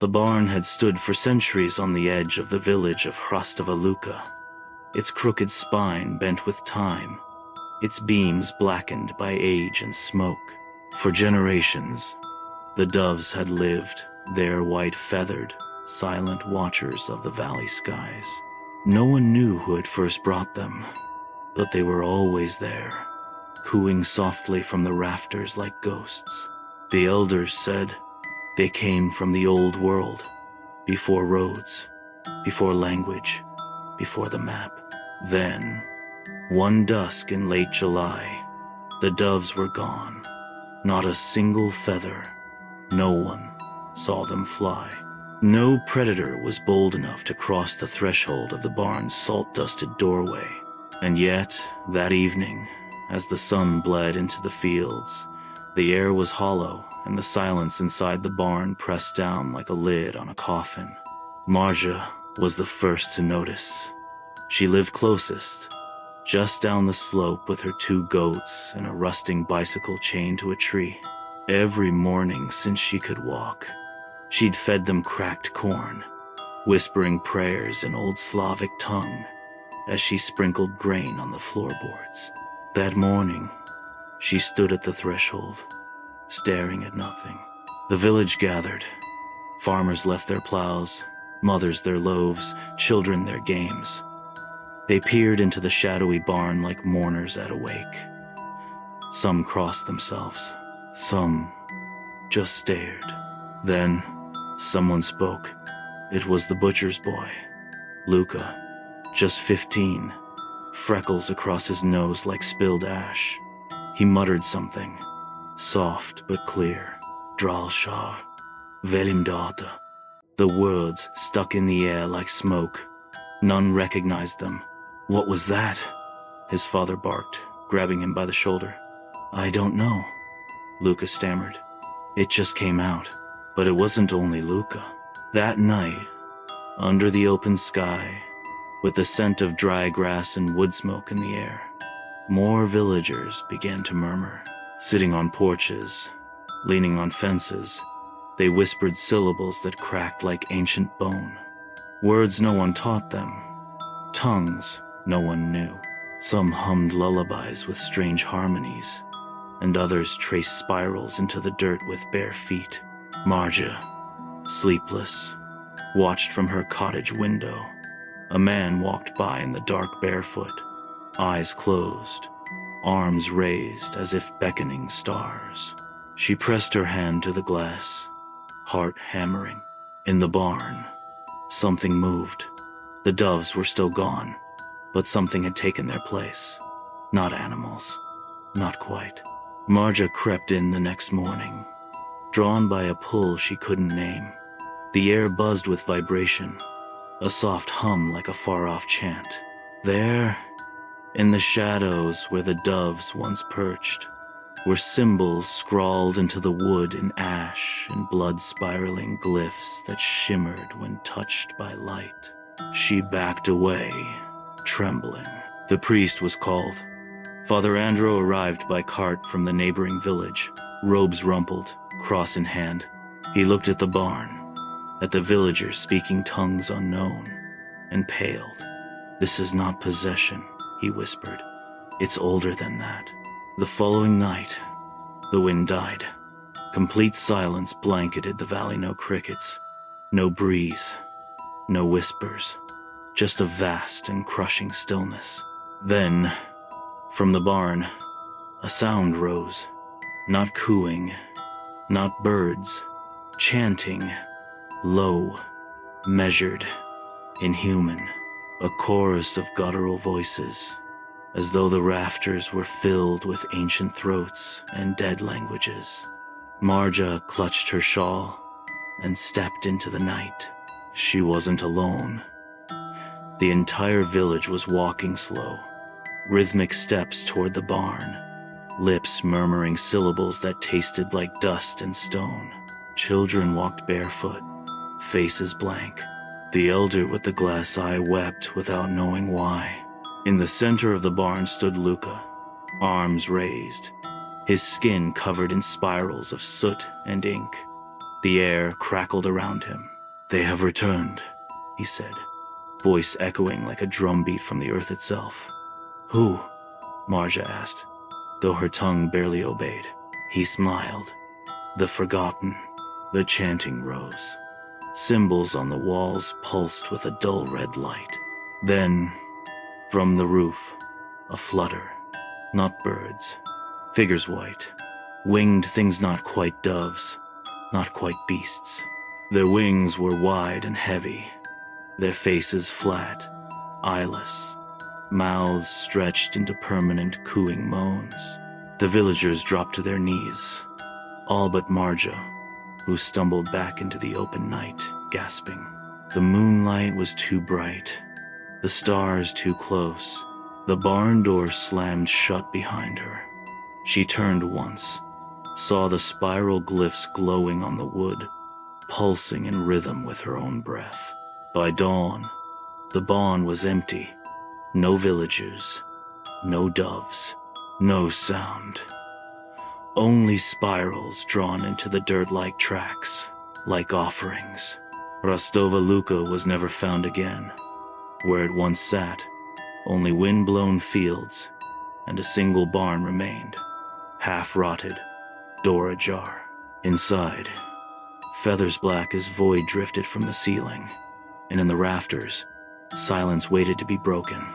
The barn had stood for centuries on the edge of the village of Hrastovaluka, its crooked spine bent with time, its beams blackened by age and smoke. For generations, the doves had lived there, white-feathered, silent watchers of the valley skies. No one knew who had first brought them, but they were always there, cooing softly from the rafters like ghosts. The elders said they came from the old world, before roads, before language, before the map. Then, one dusk in late July, the doves were gone. Not a single feather. No one saw them fly. No predator was bold enough to cross the threshold of the barn's salt-dusted doorway. And yet, that evening, as the sun bled into the fields, the air was hollow and the silence inside the barn pressed down like a lid on a coffin. Marja was the first to notice. She lived closest, just down the slope with her 2 goats and a rusting bicycle chained to a tree. Every morning since she could walk, she'd fed them cracked corn, whispering prayers in Old Slavic tongue as she sprinkled grain on the floorboards. That morning, she stood at the threshold, staring at nothing. The village gathered. Farmers left their plows, mothers their loaves, children their games. They peered into the shadowy barn like mourners at a wake. Some crossed themselves. Some just stared. Then, someone spoke. It was the butcher's boy, Luca, just 15, freckles across his nose like spilled ash. He muttered something, soft but clear. Dralshar, Velimdata. The words stuck in the air like smoke. None recognized them. What was that? His father barked, grabbing him by the shoulder. I don't know, Luca stammered. It just came out. But it wasn't only Luca. That night, under the open sky, with the scent of dry grass and wood smoke in the air, more villagers began to murmur. Sitting on porches, leaning on fences, they whispered syllables that cracked like ancient bone. Words no one taught them, tongues no one knew. Some hummed lullabies with strange harmonies, and others traced spirals into the dirt with bare feet. Marja, sleepless, watched from her cottage window. A man walked by in the dark barefoot, eyes closed, arms raised as if beckoning stars. She pressed her hand to the glass, heart hammering. In the barn, something moved. The doves were still gone, but something had taken their place. Not animals, not quite. Marja crept in the next morning, drawn by a pull she couldn't name. The air buzzed with vibration, a soft hum like a far-off chant. There, in the shadows where the doves once perched, were symbols scrawled into the wood in ash and blood-spiraling glyphs that shimmered when touched by light. She backed away, trembling. The priest was called. Father Andrew arrived by cart from the neighboring village, robes rumpled, cross in hand. He looked at the barn, at the villagers speaking tongues unknown, and paled. "This is not possession," he whispered. "It's older than that." The following night, the wind died. Complete silence blanketed the valley. No crickets, no breeze, no whispers, just a vast and crushing stillness. Then, from the barn, a sound rose. Not cooing, not birds, chanting, low, measured, inhuman. A chorus of guttural voices, as though the rafters were filled with ancient throats and dead languages. Marja clutched her shawl and stepped into the night. She wasn't alone. The entire village was walking slow, rhythmic steps toward the barn, lips murmuring syllables that tasted like dust and stone. Children walked barefoot, faces blank. The elder with the glass eye wept without knowing why. In the center of the barn stood Luca, arms raised, his skin covered in spirals of soot and ink. The air crackled around him, "They have returned," he said, voice echoing like a drumbeat from the earth itself. "Who?" Marja asked, though her tongue barely obeyed. He smiled. "The forgotten." The chanting rose. Symbols on the walls pulsed with a dull red light. Then, from the roof, a flutter. Not birds. Figures white. Winged things not quite doves. Not quite beasts. Their wings were wide and heavy. Their faces flat, eyeless. Mouths stretched into permanent cooing moans. The villagers dropped to their knees. All but Marja, who stumbled back into the open night, gasping. The moonlight was too bright, the stars too close. The barn door slammed shut behind her. She turned once, saw the spiral glyphs glowing on the wood, pulsing in rhythm with her own breath. By dawn, the barn was empty. No villagers, no doves, no sound. Only spirals drawn into the dirt-like tracks, like offerings. Rostova Luka was never found again. Where it once sat, only wind-blown fields and a single barn remained, half-rotted, door ajar. Inside, feathers black as void drifted from the ceiling, and in the rafters, silence waited to be broken.